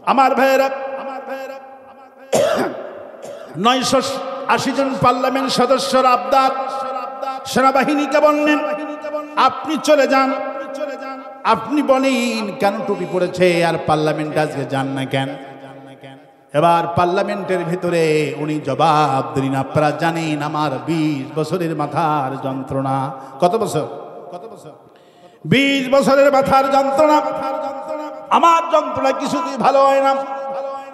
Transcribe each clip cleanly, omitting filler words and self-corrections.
আমার ভাইয়েরা 980 জন পার্লামেন্ট সদস্যর আবদার সেনাবাহিনীকে বললেন, আপনি চলে যান। আপনি বলেন কেন টুপি পড়েছে আর পার্লামেন্ট আজকে যান না কেন? এবার পার্লামেন্টের ভিতরে উনি জবাব দিলেন, আপনারা জানেন আমার 20 বছরের মাথার যন্ত্রণা। কত বছর? 20 বছরের মাথার যন্ত্রণা। আমার যন্ত্রণা কিছুতেই ভালো হয় না।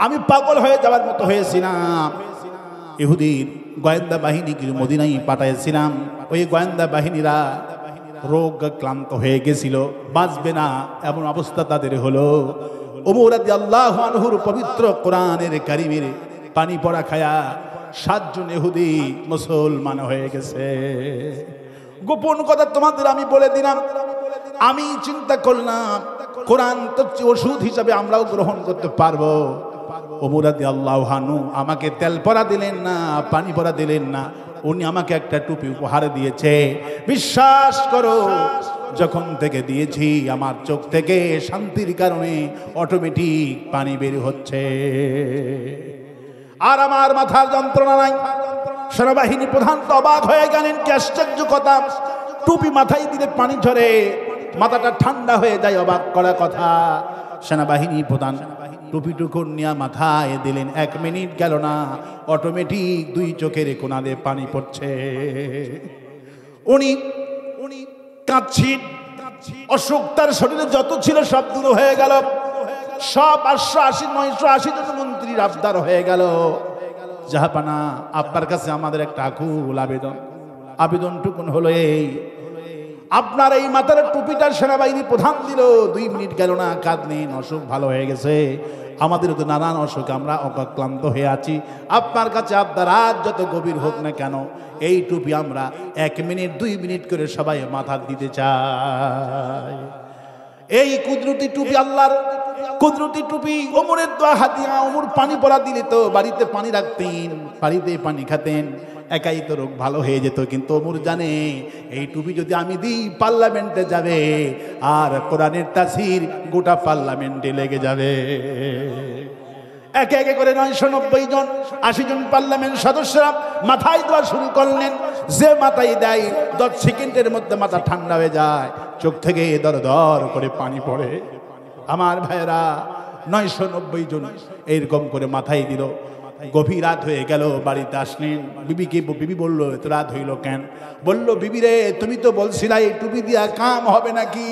আমি পাগল হয়ে যাওয়ার মতো হয়েছিলাম। ইহুদির গোয়েন্দা বাহিনীকে মদিনায় পাঠাইছিলাম। ওই গোয়েন্দা বাহিনীরা রোগ ক্লান্ত হয়ে গেছিল, বাঁচবে না এমন অবস্থা তাদের হলো। ওমর রাদিয়াল্লাহু আনহুর পবিত্র কোরআনের কারিমের পানি পড়া খায়া 7 জন ইহুদি মুসলমান হয়ে গেছে। গোপন কথা তোমাদের আমি বলে দিলাম। আমি চিন্তা করলাম কোরআন তো ওষুধ হিসাবে আমরাও গ্রহণ করতে পারবো। ওমর রাদিয়াল্লাহু আনহু আমাকে তেল পরা দিলেন না, পানি পরা দিলেন না, উনি আমাকে একটা টুপি উপহার দিয়েছে। বিশ্বাস করো, যখন থেকে দিয়েছি আমার চোখ থেকে শান্তির কারণে অটোমেটিক পানি বের হচ্ছে, আর আমার মাথার যন্ত্রণা নাই। সেনাবাহিনী প্রধান তো অবাক হয়ে গেলেন, কি আশ্চর্য কথা, টুপি মাথায় দিলে পানি ঝরে, মাথাটা ঠান্ডা হয়ে যায়, অবাক করা কথা। সেনাবাহিনী প্রধান টুপিটুকু নিয়ে মাথায় দিলেন, 1 মিনিট গেল না, অটোমেটিক 2 চোখের কোণাতে পানি পড়ছে। উনি কাঁদছেন, অসুখ তার শরীরে যত ছিল সব দূর হয়ে গেল। সব 880-980 জন মন্ত্রীর আবদার হয়ে গেল। জাহাপানা, আপনার কাছে আমাদের একটা আকুল আবেদনটুকুন হলো এই, আপনার এই মাথার টুপিটার সেনাবাহিনী প্রধান দিল, 2 মিনিট গেল না, কাঁদলেন, অসুখ ভালো হয়ে গেছে। আমাদের তো নানান অসুখ, আমরা অক্লান্ত হয়ে আছি। আপনার কাছে আবদার, রাত যত গভীর হোক না কেন, এই টুপি আমরা 1 মিনিট 2 মিনিট করে সবাই মাথা দিতে চাই। এই কুদরতি টুপি, আল্লাহর কুদরতি টুপি। ওমরের দোয়া হাতিয়া, ওমর পানি পড়া দিলে তো বাড়িতে পানি রাখতেন, বাড়িতে পানি খেতেন, একাই তো রোগ ভালো হয়ে যেত। কিন্তু ওমর জানে এই টুপি যদি আমি দিই পার্লামেন্টে যাবে, আর কোরআনের তাসির গোটা পার্লামেন্টে লেগে যাবে। একে একে করে 990 জন 80 জন পার্লামেন্ট সদস্যরা মাথায় দেওয়া শুরু করলেন। যে মাথায় দেয় 10 সেকেন্ডের মধ্যে মাথা ঠান্ডা হয়ে যায়, চোখ থেকে দর দর করে পানি পড়ে। আমার ভাইয়েরা 990 জন এইরকম করে মাথায় দিল। গভীর রাত হয়ে গেল, বাড়িতে আসলেন। বিবি বলল, এত রাত হইল কেন? বলল, বিবি রে, তুমি তো বলছিলা এই টুপি দিয়া কাম হবে নাকি,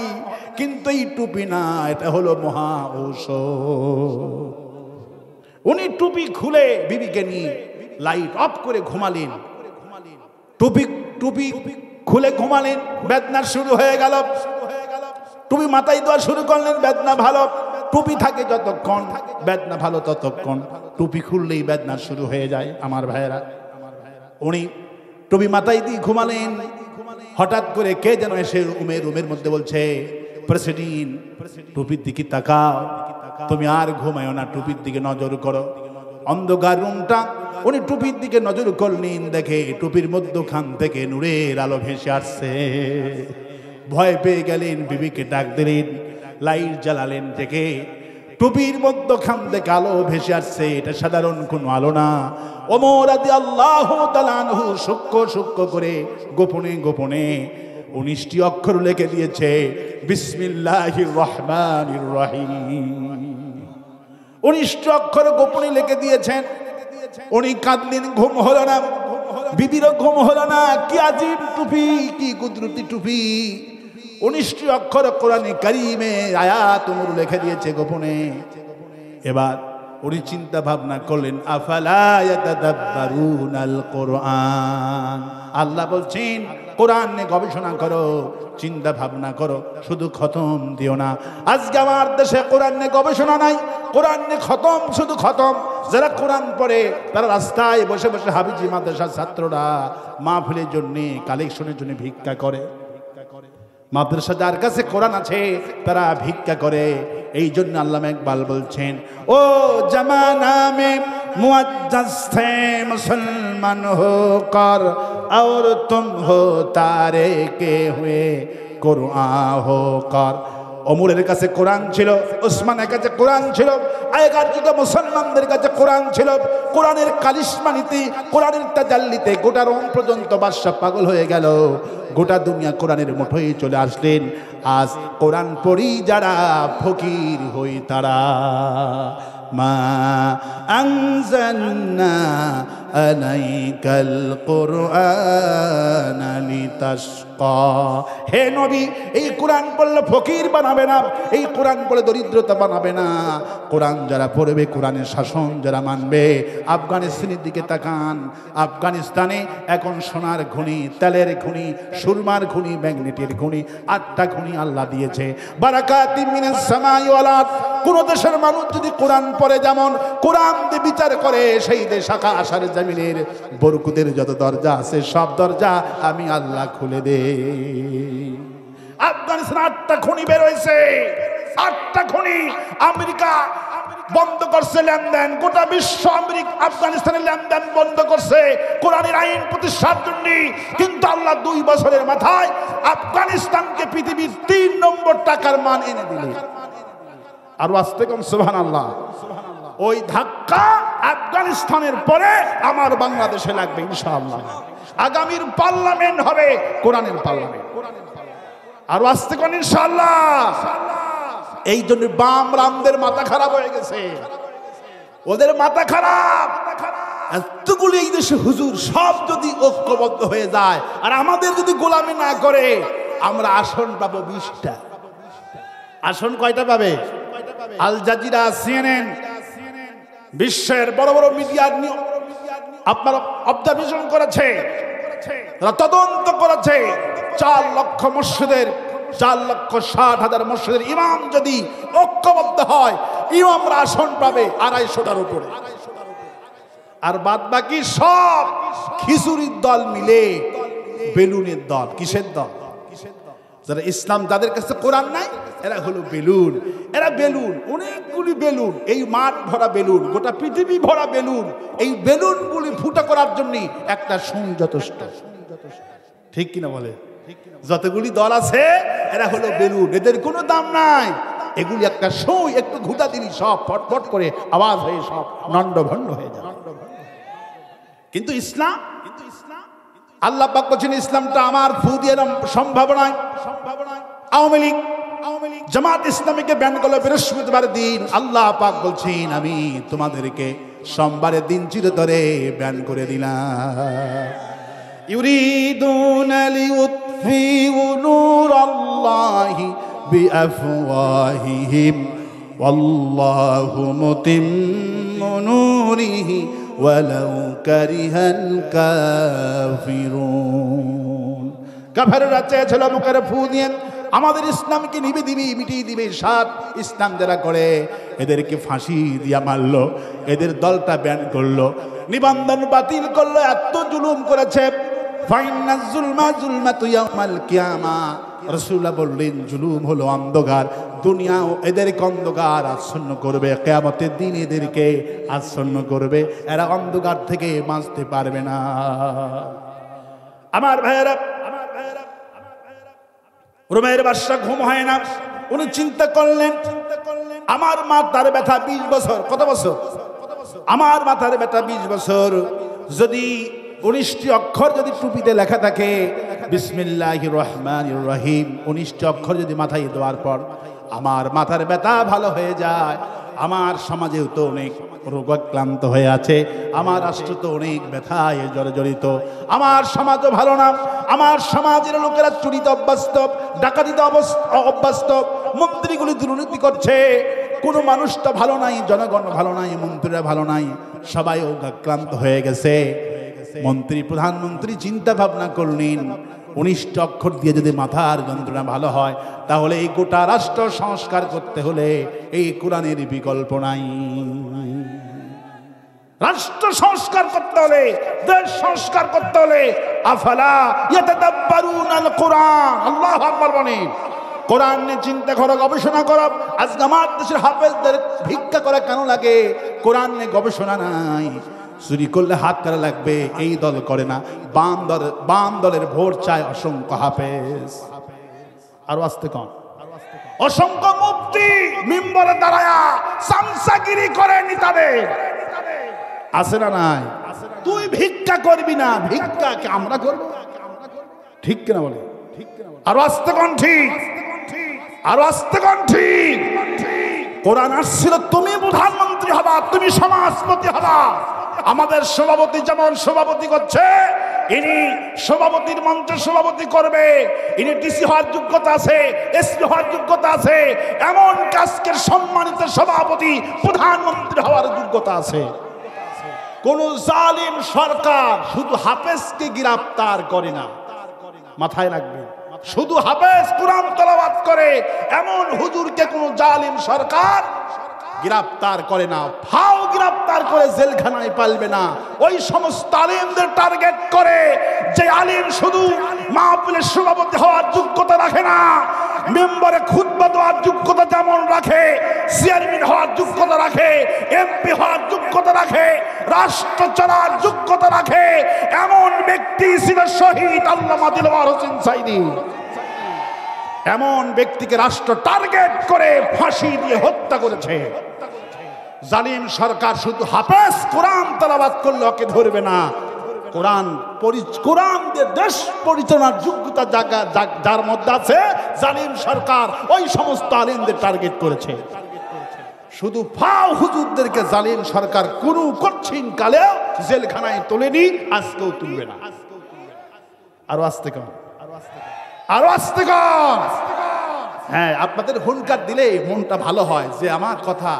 কিন্তু এই টুপি না, এটা হলো মহা ঔষধ। উনি টুপি খুলে বিবিকে নিয়ে লাইট অফ করে ঘুমালেন। টুপি খুলে ঘুমালেন, বেদনা শুরু হয়ে গেল। টুপি মাথায় দেওয়া শুরু করলেন, বেদনা ভালো। টুপি থাকে যতক্ষণ, বেদনা ভালো ততক্ষণ। টুপি খুললেই বেদনা শুরু হয়ে যায়। আমার ভাইয়েরা, উনি টুপি মাথায় দিয়ে ঘুমালেন। হঠাৎ করে কে যেন এসে রুমের মধ্যে বলছে, প্রেসিডেন্ট টুপির দিকে তাকাও, তুমি আর ঘুমায়ো না, টুপির দিকে নজর করো। অন্ধকার রুমটা, উনি টুপির দিকে নজর করলেন, দেখে টুপির মধ্যখান থেকে নূরের আলো ভেসে আসছে। ভয় পেয়ে গেলেন, বিবিকে ডাক দিলেন, লাইট জ্বালালেন, দেখে টুপির মধ্যখান থেকে আলো ভেসে আসছে। এটা সাধারণ কোনো আলো না। ওমর রাদিয়াল্লাহু তাআলা আনহু সূক্ষ্ম করে গোপনে 19টি অক্ষর লিখে দিয়েছে, বিসমিল্লাহির রহমানির রহিম। 19টি অক্ষর গোপনে লিখে দিয়েছেন। উনি কাঁদলেন, ঘুম হলো না, বিবিরও ঘুম হলো না। কি আজীব টুপি, কি কুদরতি টুপি! 19টি অক্ষর কোরআনে কারিমে আয়াত ওমর লিখে দিয়েছে গোপনে। এবার উনি চিন্তা ভাবনা করলেন, আফালা ইয়াতাদাব্বারুনাল কোরআন। আল্লাহ বলছেন কোরআন নিয়ে গবেষণা করো, চিন্তা ভাবনা করো, শুধু খতম দিও না। আজকে আমার দেশে কোরআন নিয়ে গবেষণা নাই, কোরআন নিয়ে খতম, শুধু খতম। যারা কোরআন পড়ে তারা রাস্তায় বসে বসে হাবিজি মাদ্রাসার ছাত্ররা মাহফিলের জন্য, কালেকশনের জন্য ভিক্ষা করে। মাদ্রাসা যার কাছে কোরআন আছে তারা ভিক্ষা করে। এই জন্য আল্লামা ইকবাল বলছেন, ও জামানা মে মুআজ্জাজ थे মুসলমান हो कर और तुम हो तारे के हुए कुरान हो कर। ওমরের কাছে কোরআন ছিল, ওসমানের কাছে কোরআন ছিল, আগেকার যুগে মুসলমানদের কাছে কোরআন ছিল। কোরআনের কালিসমা নীতি, কোরআনের তাজাল্লিতে গোটা রোম পর্যন্ত বাদশা পাগল হয়ে গেল। গোটা দুনিয়া কোরআনের মুঠোয় চলে আসলেন। আজ কোরআন পড়ি যারা ফকির হই তারা। মা আনজালনা আলাইকাল কুরআন লিতাশকা। হে নবী, এই কোরআন পড়লে ফকির বানাবে না, এই কোরআন পড়লে দরিদ্রতা বানাবে না। কোরআন যারা পড়বে, কোরআনের শাসন যারা মানবে। আফগানিস্তানের দিকে তাকান, আফগানিস্তানে এখন সোনার খনি, তেলের খনি, সুরমার খনি, ম্যাগনেটের খনি, 8টা খনি আল্লাহ দিয়েছে। বারাকাতিম মিনাস সামাই ওয়াল আরদ। কোন দেশের মানুষ যদি কোরআন পড়ে, যেমন কোরআন দিয়ে বিচার করে, সেই দেশ আকাশের জমিনের বরকতের যত দরজা আছে সব দরজা আমি আল্লাহ খুলে দে। আফগানিস্তান 8টা খনি বের হয়েছে, 8টা খনি। আমেরিকা বন্ধ করছে লেনদেন, গোটা বিশ্ব আমেরিকা আফগানিস্তানের লেনদেন বন্ধ করছে কোরআনের আইন প্রতিষ্ঠার জন্য। কিন্তু আল্লাহ 2 বছরের মাথায় আফগানিস্তানকে পৃথিবীর 3 নম্বর টাকার মান এনে দিলেন। আর আস্তে কম সুবহানাল্লাহ। ওই ধাক্কা আফগানিস্তানের পরে আমার বাংলাদেশে লাগবে ইনশাআল্লাহ। আগামীর পার্লামেন্ট হবে কোরআনের পার্লামেন্ট। আর আস্তে কোন ইনশাআল্লাহ। এই জন্য বাম রামদের মাথা খারাপ হয়ে গেছে, ওদের মাথা খারাপ। এতগুলি এই দেশে হুজুর সব যদি ঐক্যবদ্ধ হয়ে যায় আর আমাদের যদি গোলামি না করে, আমরা আসন পাবো 20টা। আসন কয়টা পাবে? আল জাজিরা, সিএনএন, বিশ্বের বড় বড় মিডিয়ার আপনারা অবজারভেশন করেছে, তদন্ত করেছে। 4 লক্ষ মসজিদের, 4,60,000 মসজিদের ইমাম যদি ঐক্যবদ্ধ হয়, ইমামরা আসন পাবে 250টার উপরে। আর বাদ বাকি সব খিচুড়ির দল মিলে বেলুনের দল। কিসের দল? যারা ইসলাম, যাদের কাছে কোরআন নাই, এরা হলো বেলুন। এরা বেলুন, অনেকগুলি বেলুন, এই মাঠ ভরা বেলুন, গোটা পৃথিবী ভরা বেলুন। এই বেলুনগুলি ফুটা করার জন্য একটা সুন যথেষ্ট। ঠিক কিনা বলে? যতগুলি দল আছে এরা হলো বেলুন, এদের কোনো দাম নাই। এগুলি একটা সুই, একটু ঘুটা দিলি সব ফটফট করে আওয়াজ হয়ে সব নন্ডভন্ড হয়ে যায়। কিন্তু ইসলাম, আল্লাহ পাক বলেছেন ইসলামটা আমার, ফু দিয়ে সম্ভব নয়। আওয়ামী লীগ, জামাত ইসলামীকে ব্যান করলো বৃহস্পতিবার দিন। আল্লাহ পাক বলছেন আমি তোমাদেরকে সোমবারের দিন চিরতরে ব্যান করে দিলাম। ইউরিদুনা লিউতফিউ নূরাল্লাহি বিআফওয়াহিহিম ওয়াল্লাহু মুতিম্মু নূরিহি ওয়ালাউ কারিহাল কাফিরুন। কাফেররা চেয়েছিল মুখের ফু দিয়ে আমাদের ইসলামকে নিবে দিবি, মিটিয়ে দিবে। সাত ইসলাম যারা করে এদেরকে ফাঁসি দিয়া মারলো, এদের দলটা ব্যান করলো, নিবন্ধন বাতিল করলো। এত জুলুম করেছে। ফাইন্নাজ যুলমা যুলমাতু ইয়াউমাল কিয়ামা। রাসূলুল্লাহ বললেন জুলুম হলো অন্ধকার, দুনিয়াও এদেরকে অন্ধকার আচ্ছন্ন করবে, কিয়ামতের দিন এদেরকে আচ্ছন্ন করবে। এরা অন্ধকার থেকে বাঁচতে পারবে না। আমার ভাইয়েরা, রোমের বাদশা ঘুম হয় না। উনি চিন্তা করলেন আমার মাথার ব্যথা 20 বছর। কত বছর? আমার মাথার ব্যথা 20 বছর। যদি 19টি অক্ষর যদি টুপিতে লেখা থাকে বিসমিল্লাহির রহমানির রহিম, 19টি অক্ষর যদি মাথায় দেওয়ার পর আমার মাথার ব্যথা ভালো হয়ে যায়। আমার সমাজেও তো অনেক রোগাক্রান্ত হয়ে আছে, আমার রাষ্ট্র তো অনেক ব্যথায় জর্জরিত, আমার সমাজও ভালো না। আমার সমাজের লোকেরা চুরিতে অভ্যস্ত, ডাকাতিতে অভ্যস্ত, মন্ত্রীগুলি দুর্নীতি করছে। কোনো মানুষটা ভালো নাই, জনগণ ভালো নাই, মন্ত্রীরা ভালো নাই, সবাই রোগাক্রান্ত হয়ে গেছে। মন্ত্রী, প্রধানমন্ত্রী চিন্তা ভাবনা করলেন 19টি অক্ষর দিয়ে যদি মাথার যন্ত্রণা ভালো হয় তাহলে এই গোটা রাষ্ট্র সংস্কার করতে হলে এই কোরআনের বিকল্প নাই। রাষ্ট্র সংস্কার করতে হলে, দেশ সংস্কার করতে হলে আফালা ইয়াতাদাব্বারুনাল কোরআন। আল্লাহু আকবার বলেন। কোরআন নিয়ে চিন্তা করো, গবেষণা করো। আজকে আমার দেশের হাফেজদের ভিক্ষা করা কেন লাগে? কোরআন নিয়ে গবেষণা নাই। চুরি করলে হাত কাটা লাগবে, এই দল করে না। বাম দলের ভোট চায় অসংখ্য হাফেজ। আরো আসতে কম। অসংখ্য মুফতি মিম্বরে দাঁড়ায়া চামচাগিরি করে নেতাদের আছে না নাই? তুই ভিক্ষা করবি না, ভিক্ষা কে আমরা করব? ঠিক কিনা বলে? আরো আস্তে কোন ঠিক, আরো আস্তে কোন ঠিক। কোরআন আসছিল তুমি প্রধানমন্ত্রী হবা, তুমি সমাজপতি হবা। আমাদের সভাপতি যেমন সভাপতি করছে, ইনি সভাপতির মঞ্চ সভাপতি করবে, ইনি ডিসি হওয়ার যোগ্যতা আছে, এসপি হওয়ার যোগ্যতা আছে, এমন কাজকের সম্মানিত সভাপতি প্রধানমন্ত্রী হওয়ার যোগ্যতা আছে। কোন জালিম সরকার শুধু হাফেজকে গ্রেফতার করে না, মাথায় রাখবে। শুধু হাফেজ কোরআন তেলাওয়াত করে এমন হুজুরকে কোন জালিম সরকার গ্রেফতার করে না, ফাও গ্রেফতার করে জেলখানায় পালবে না। ওই সমস্ত আলিমদের টার্গেট করে যে আলিম শুধু মাহফিলের সভাপতি হওয়ার যোগ্যতা রাখে না, মেম্বারে খুতবা দেওয়ার যোগ্যতা যেমন রাখে, চেয়ারম্যান হওয়ার যোগ্যতা রাখে, এমপি হওয়ার যোগ্যতা রাখে, রাষ্ট্র চালার যোগ্যতা রাখে, এমন ব্যক্তি ছিল শহীদ আল্লামা দিলওয়ার হোসেন সাইদি। এমন ব্যক্তিকে রাষ্ট্র টার্গেট করে ফাঁসি দিয়ে হত্যা করেছে। জালিম সরকার শুধু হাফেজ কোরআন তেলাওয়াত করলে ওকে ধরবে না, কোরআন দিয়ে দেশ পরিচালনার যোগ্যতা যার মধ্যে আছে, জালিম সরকার ওই সমস্ত আলিমদের টার্গেট করেছে। শুধু ফাও হুজুরদেরকে জালিম সরকার কোন কঠিন কালেও জেলখানায় তোলেনি, আজকেও তুলবে না। আরো আস্তে কর, আরো আস্তে কর। হ্যাঁ, আপনাদের হুনকার দিলে মনটা ভালো হয় যে আমার কথা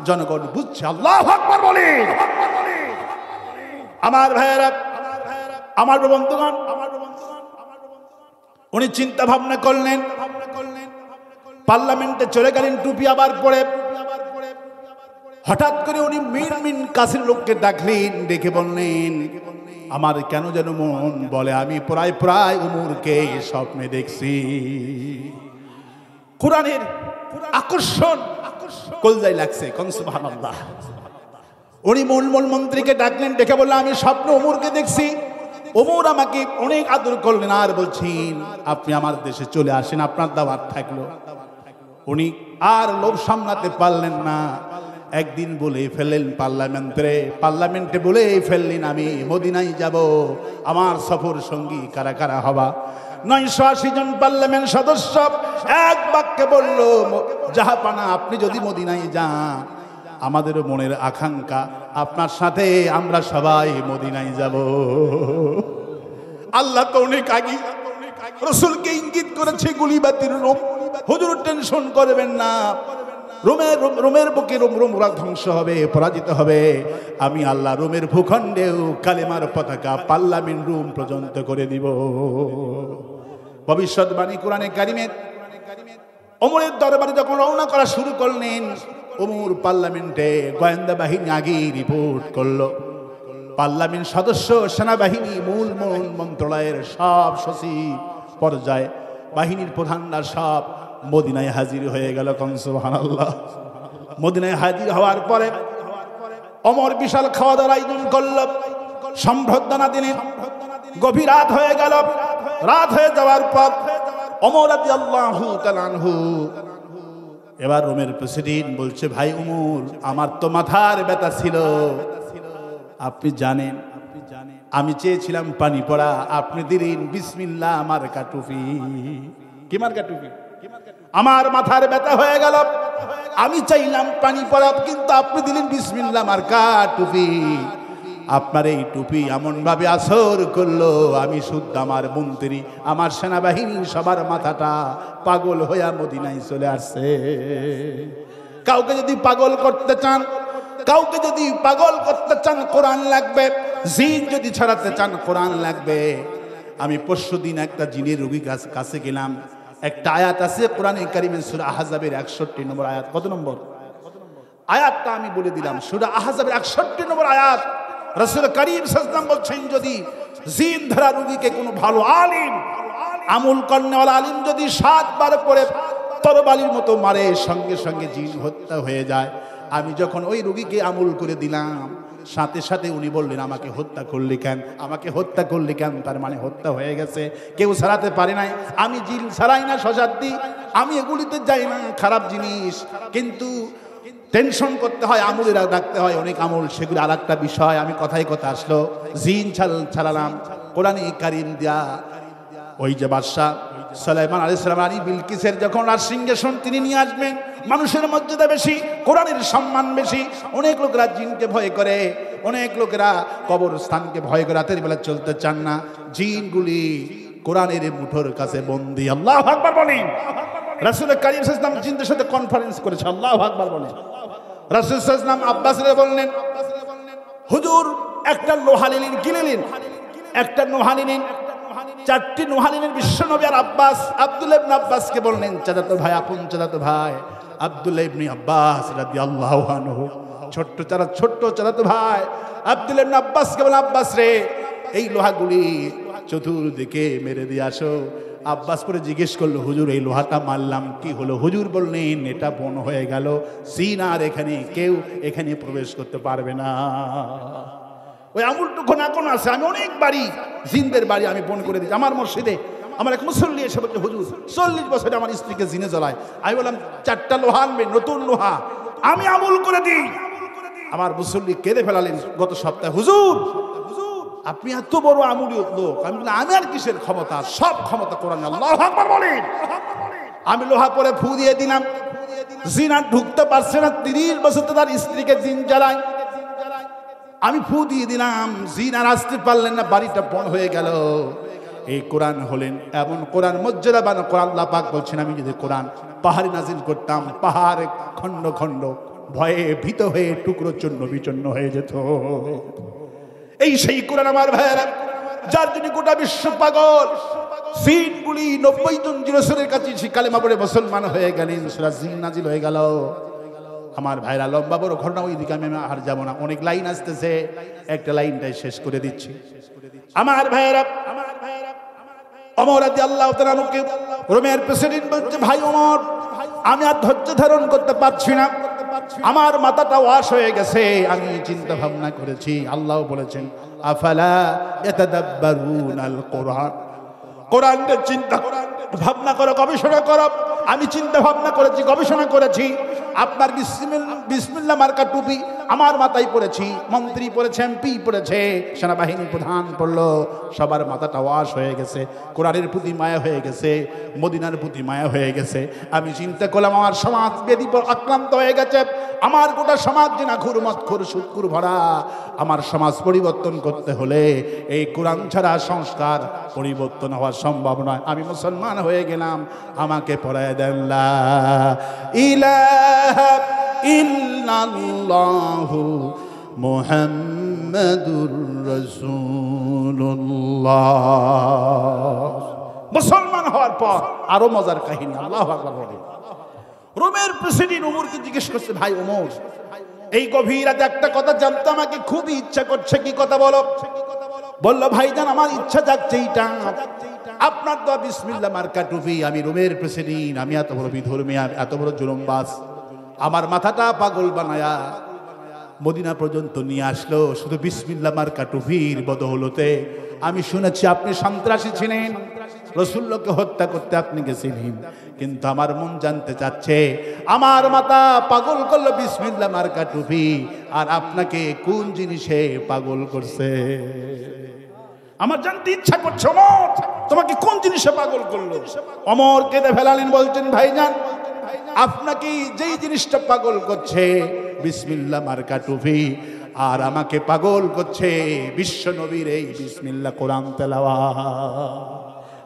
জনগণ বুঝছে। আল্লাহু আকবার বলি। আমার ভাইয়েরা, আমার বন্ধুগণ, উনি চিন্তা ভাবনা করলেন, পার্লামেন্টে চলে গেলেন টুপি আবার পরে। হঠাৎ করে উনি মিন কাছের লোককে ডাকলেন, ডেকে বললেন, আমার কেন যেন মন বলে আমি প্রায় প্রায় উমরকে স্বপ্নে দেখছি। কোরআনের আকর্ষণ কলজায় লাগছে, কোন সুবহানাল্লাহ। উনি মূল মন্ত্রীকে ডাকলেন, ডেকে বললেন, আমি স্বপ্ন উমরকে দেখছি। ওমর আমাকে অনেক আদর করলেন আর বলছেন আপনি আমার দেশে চলে আসেন, আপনার দাওয়াত থাকলো। উনি আর লোভ সামলাতে পারলেন না, একদিন বলে ফেললেন পার্লামেন্টে বলে ফেললেন আমি মদিনায় যাব, আমার সফর সঙ্গী কারা কারা হবা। 980 জন পার্লামেন্ট সদস্য এক বাক্যে বলল, জাহাপানা আপনি যদি মদিনায় যান, আমাদেরও মনের আকাঙ্ক্ষা আপনার সাথে আমরা সবাই মদিনায় যাব। আল্লাহ তো অনেক আগে রাসূলকে ইঙ্গিত করেছে গুলিবাতির রোম, হুজুর টেনশন করবেন না, রোমের বুকে রোম ধ্বংস হবে, পরাজিত হবে। আমি আল্লাহ রোমের ভূখণ্ডেও কালেমার পতাকা পার্লামেন্ট রুম পর্যন্ত করে দিব। ভবিষ্যৎবাণী কোরআনে কারিমের। ওমরের দরবারে যখন রওনা করা শুরু করলেন, ওমর পার্লামেন্টে গোয়েন্দা বাহিনী আগে রিপোর্ট করলো। পার্লামেন্ট সদস্য, সেনাবাহিনী, মূল মন্ত্রণালয়ের সব সচিব পর্যায়ে বাহিনীর প্রধানরা সব মদিনায় হাজির হয়ে গেল। কোন সুবহানাল্লাহ। মদিনায় হাজির হওয়ার পরে ওমর বিশাল খাওয়া দাওয়ার আয়োজন করল, সম্বর্ধনা দিলেন। গভীর রাত হয়ে গেল। রাত হয়ে যাওয়ার পর ওমর রাদিয়াল্লাহু তাআলা আনহু, এবার রোমের প্রেসিডেন্ট বলছে, ভাই ওমর, আমার তো মাথার ব্যথা ছিল, আপনি জানেন আমি চেয়েছিলাম পানি পড়া, আপনি দিলেন বিসমিল্লাহ মার্কা টুপি। কি মার্কা টুপি? আমার মাথার ব্যথা হয়ে গেল, আমি চাইলাম পানি পড়া, কিন্তু আপনি দিলেন বিসমিল্লাহ মার্কা টুপি। আপনার এই টুপি এমন ভাবে আসর করলো, আমি শুদ্ধ আমার মন্ত্রী, আমার সেনাবাহিনী সবার মাথাটা পাগল হইয়া মদিনায় চলে আসছে। কাউকে যদি পাগল করতে চান, কাউকে যদি পাগল করতে চান, কোরআন লাগবে। জিন যদি ছাড়াতে চান, কোরআন লাগবে। আমি পরশুদিন একটা জিনের রোগীর কাছে গেলাম, একটা আয়াত আছে কোরআনে কারিমে সূরা আহজাবের 61 নম্বর আয়াত। কত নম্বর আয়াতটা আমি বলে দিলাম, সূরা আহজাবের 61 নম্বর আয়াত। রাসূল করিম সাল্লাল্লাহু আলাইহি ওয়াসাল্লাম বলছেন, যদি জিন ধরা রোগীকে কোনো ভালো আলিম, আমল করনেওয়ালা আলিম যদি 7 বার করে তরবারির মতো মারে, সঙ্গে সঙ্গে জিন হত্যা হয়ে যায়। আমি যখন ওই রোগীকে আমল করে দিলাম, সাথে সাথে উনি বললেন, আমাকে হত্যা করলি কেন, আমাকে হত্যা করলি কেন? তার মানে হত্যা হয়ে গেছে, কেউ ছাড়াতে পারে নাই। আমি জিন ছাড়াই না, শসাদ দিই, আমি এগুলিতে যাই না, খারাপ জিনিস, কিন্তু টেনশন করতে হয়, আমলের রাখতে হয় অনেক আমল, সেগুলো আর একটা বিষয়। আমি কথায় কথা আসলো, জিন ছাড়ালাম কোরআনে কারিম দিয়া। ওই যে বাদশাহ সুলাইমান আলাইহিস সালাম রানী বিলকিসের যখন সিংহাসন তিনি নিয়ে আসবেন, মানুষের মর্যাদা বেশি, কোরআনের সম্মান বেশি। অনেক লোকেরা জিনকে ভয় করে, অনেক লোকেরা কবরস্থানকে ভয় করে, রাতের বেলা চলতে চান না। জিনগুলি কোরআনের মুঠোর কাছে বন্দী। আল্লাহু আকবার বলেন। রাসূল কারীম সাল্লাল্লাহু আলাইহি ওয়াসাল্লাম জিনদের সাথে কনফারেন্স করেছে। আল্লাহু আকবার বলেন। রাসূল সাল্লাল্লাহু আলাইহি ওয়াসাল্লাম আব্বাসকে বললেন, হুজুর একটা লোহা নিলেন, কি নিলেন? একটা লোহা নিলেন। চারটি লোহা নিলেন বিশ্বনবী আর আব্বাস। আব্দুল্লাহ ইবনে আব্বাসকে বললেন, চাচাতো ভাই, আপন চাচাতো ভাই আব্দুল্লাহ ইবনে আব্বাস রাদিয়াল্লাহু আনহু, ছোট্ট চাচাতো ভাই আব্দুল্লাহ ইবনে আব্বাসকে বললেন, আব্বাস রে, এই লোহাগুলি চতুর্দিকে মেরে দিয়ে আসো। আব্বাস পরে জিজ্ঞেস করলো, হুজুর এই লোহাটা মারলাম, কি হলো? হুজুর বললেন, এটা বন হয়ে গেল, জিন আর এখানে কেউ এখানে প্রবেশ করতে পারবে না। ওই আমুলটুকু এখন আছে। আমি অনেক বাড়ি, জিনদের বাড়ি আমি বন করে দিই। আমার মসজিদে আমার এক মুসল্লি এসে বলছে, হুজুর 40 বছরে আমার স্ত্রীকে জিনে জ্বলায়। আমি বললাম, 4টা লোহা আনবে, নতুন লোহা, আমি আমল করে দিই। আমার মুসল্লি কেঁদে ফেলালেন গত সপ্তাহে, হুজুর আপনি এত বড় আমুলীয় লোক। আমি বললাম, আমি আর কিসের ক্ষমতা, সব ক্ষমতা কোরআন। আল্লাহু আকবার বলেন। আমি লোহা পরে ফু দিয়ে দিলাম, জিন আর ঢুকতে পারছে না। 30 বছর তো তার স্ত্রীকে জিন জ্বালায়। আমি ফু দিয়ে দিলাম, জিন আর আসতে পারলেন না, বাড়িটা বন হয়ে গেল। এই কোরআন হলেন এমন কোরআন, মর্যাদাবান কোরআন। আল্লাহ পাক বলছেন, আমি যদি কোরআন পাহাড়ে নাজিল করতাম, পাহাড় খণ্ড খণ্ড ভয়ে ভীত হয়ে টুকরো চূর্ণ বিচূর্ণ হয়ে যেত। এই সেই কোরআন আমার ভাইয়েরা, যার জন্য গোটা বিশ্ব পাগল। জিনগুলি 90 জন রাসূলের কাছে কালেমা পড়ে মুসলমান হয়ে গেলেন, সূরা জিন নাজিল হয়ে গেল। আমার ভাইরা, লম্বা বড় ঘটনা, ওই দিকে আমি আর যাবো না, অনেক লাইন আসতেছে, একটা লাইনটাই শেষ করে দিচ্ছি। আমার ভাইরা, ওমর রাদিয়াল্লাহু তাআলা আনহুকে রোমের প্রেসিডেন্ট বলছে, ভাই ওমর, আমি আর ধৈর্য ধারণ করতে পারছি না, আমার মাথাটা ওয়াশ হয়ে গেছে, আমি চিন্তা ভাবনা করেছি। আল্লাহ বলেছেন, আফালা ইয়াতাদাব্বারুনাল কুরআন, কোরআনের চিন্তা ভাবনা করো, গবেষণা করো। আমি চিন্তা ভাবনা করেছি, গবেষণা করেছি। আপনার বিসমিল্লাহ মার্কা টুপি আমার মাথায় পড়েছি, মন্ত্রী পড়েছে, এমপি পড়েছে, সেনাবাহিনী প্রধান পড়লো, সবার মাথাটা ওয়াশ হয়ে গেছে, কোরআনের প্রতি মায়া হয়ে গেছে, মদিনার প্রতি মায়া হয়ে গেছে। আমি চিন্তা করলাম, আমার সমাজ বেদি আক্রান্ত হয়ে গেছে, আমার গোটা সমাজ যে না ঘুরমতখোর সুদখোর ভরা। আমার সমাজ পরিবর্তন করতে হলে এই কোরআন ছাড়া সংস্কার পরিবর্তন হওয়া সম্ভব নয়। আমি মুসলমান হয়ে গেলাম, আমাকে পড়ায় দেন লা ইলাহা ইল্লাল্লাহু মুহাম্মাদুর রাসূলুল্লাহ। মুসলমান হওয়ার পর আরো মজার কাহিনী। আল্লাহু আকবার বলে। রোমের প্রেসিডেন্ট ওমরকে জিজ্ঞেস করছে, ভাই ওমর, এই গভীর রাতে একটা কথা জানতে আমাকে খুবই ইচ্ছা করছে, কি কথা বলো? বলল, ভাইজান আমার ইচ্ছা যাচ্ছে এইটা, আপনার তো বিসমিল্লাহ মার্কা টুপি, আমি রোমের প্রেসিডেন্ট, আমি এত বড় বিধর্মী, এত বড় জুলুমবাজ, আমার মাথাটা পাগল বানায়া মদিনা পর্যন্ত নিয়ে আসলো শুধু বিসমিল্লাহ মার্কা টুপির বদৌলতে। আমি শুনেছি আপনি সন্ত্রাসী ছিলেন, রাসূলুল্লাহকে হত্যা করতে আপনি গেছিলেন, কিন্তু আমার মন জানতে চাচ্ছে, আমার মাথা পাগল করলো বিসমিল্লাহ মার্কা টুপি, আর আপনাকে কোন জিনিসে পাগল করছে? আমার জানতে ইচ্ছা করছে, ওমর তোমাকে কোন জিনিসে পাগল করলো? ওমর কেঁদে ফেলালেন, বলছেন, ভাইজান আপনাকে যেই জিনিসটা পাগল করছে বিসমিল্লাহ মার্কা টুপি, আর আমাকে পাগল করছে বিশ্ব নবীর এই বিসমিল্লাহ কোরআন তেলাওয়াত।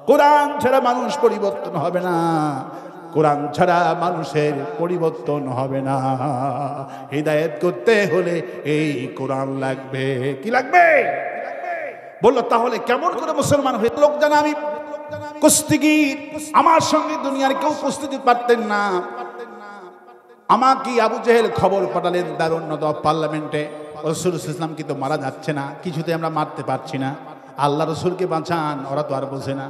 কোরআন ছাড়া মানুষ পরিবর্তন হবে না, কোরআন ছাড়া মানুষের পরিবর্তন হবে না। হিদায়াত করতে হলে এই কোরআন লাগবে। কি লাগবে? বললো, তাহলে কেমন করে মুসলমান হয়ে? লোক জানা আমি কুস্তিগীর, আমার সঙ্গে দুনিয়ার কেউ কুস্তি দিতে পারতেন না। আমাকে আবু জেহেল খবর পাঠালেন দারুন্নত পার্লামেন্টে, রাসূল ইসলাম কি তো মারা যাচ্ছে না, কিছুতে আমরা মারতে পারছি না, আল্লাহ রসুলকে বাঁচান। ওরা তো আর বোঝে না।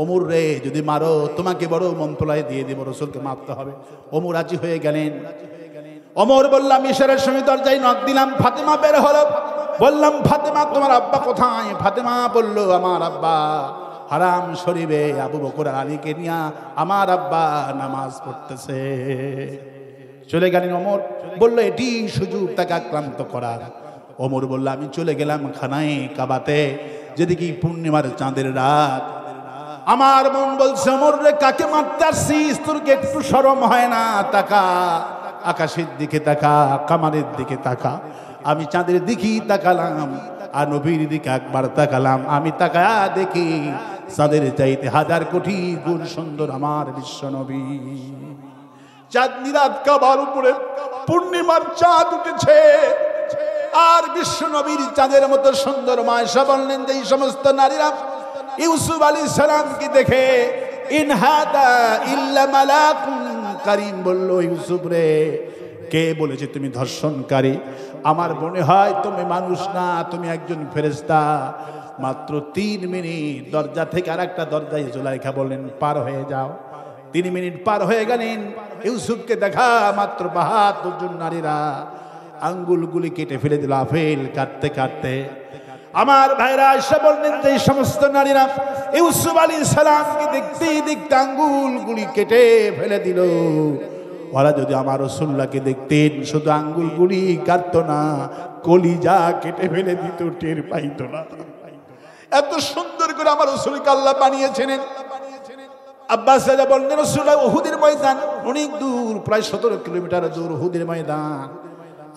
ওমর রে, যদি মারো তোমাকে বড় মন্ত্রণালয় দিয়ে দেবো, রসুলকে মারতে হবে। ওমর রাজি হয়ে গেলেন। ওমর বললাম ইশারার সময় দরজায় নক দিলাম, ফাতেমা বের হলো। বললাম ফাতেমা তোমার আব্বা কোথায়? ফাতেমা বলল আমার আব্বা হারাম শরীফে আবু বকর আর আলীকে নিয়ে আমার আব্বা নামাজ পড়তেছে। চলে গেলেন ওমর। বলল এটি সুযোগ তাকে আক্রান্ত করার। ওমর বলল আমি চলে গেলাম খানায় কাবাতে, যেদিকে পূর্ণিমার চাঁদের রাত। আমার মন বলছে ওমর রে কাকে মারতে আসছিস? তোর কি একটু শরম হয় না? তাকা, আকাশের দিকে তাকা, কামারের দিকে তাকা। আমি চাঁদের দিকেই তাকালাম আর নবীর দিকে একবার তাকালাম। আমি তাকায়া দেখি চাঁদের চাইতে হাজার কোটি গুণ সুন্দর আমার বিশ্ব নবী। চাঁদনি রাত কাবার উপরে পূর্ণিমার চাঁদ উঠেছে আর বিশ্ব নবীর চাঁদের মতো সুন্দর। মায়েশা বললেন যে এই সমস্ত নারীরা ইউসুফ আলাইহিস সালামকে দেখে ইন হাদা ইল্লা মালাকুন কারীম, বলল ইউসুফ রে কে বলেছে তুমি ধর্ষণকারী? আমার মনে হয় তুমি মানুষ না, তুমি একজন ফেরেশতা। মাত্র 3 মিনিট দরজা থেকে আরেকটা দরজায় জুলাইখা বললেন পার হয়ে যাও। 3 মিনিট পার হয়ে গেলেন। ইউসুফকে দেখা মাত্র 72 জন নারীরা আঙ্গুলগুলি কেটে ফেলে দিল আপেল কাটতে কাটতে। আমার ভাইরা এসে বললেন যে এই সমস্ত নারীরা ইউসুফ আলাইহিস সালামকে দেখতে দেখতে আঙ্গুলগুলি কেটে ফেলে দিল। ওরা যদি আমার রাসূলুল্লাহকে দেখতেন শুধু আঙ্গুলগুলি কাটতো না, কলিজা কেটে ফেলে দিত, টের পাইতো না। এত সুন্দর করে আমার রাসূলকে আল্লাহ বানিয়েছেন। আব্বাস রাজা বললেন রাসূলুল্লাহ উহুদের ময়দান অনেক দূর, প্রায় 17 কিলোমিটার দূর উহুদের ময়দান।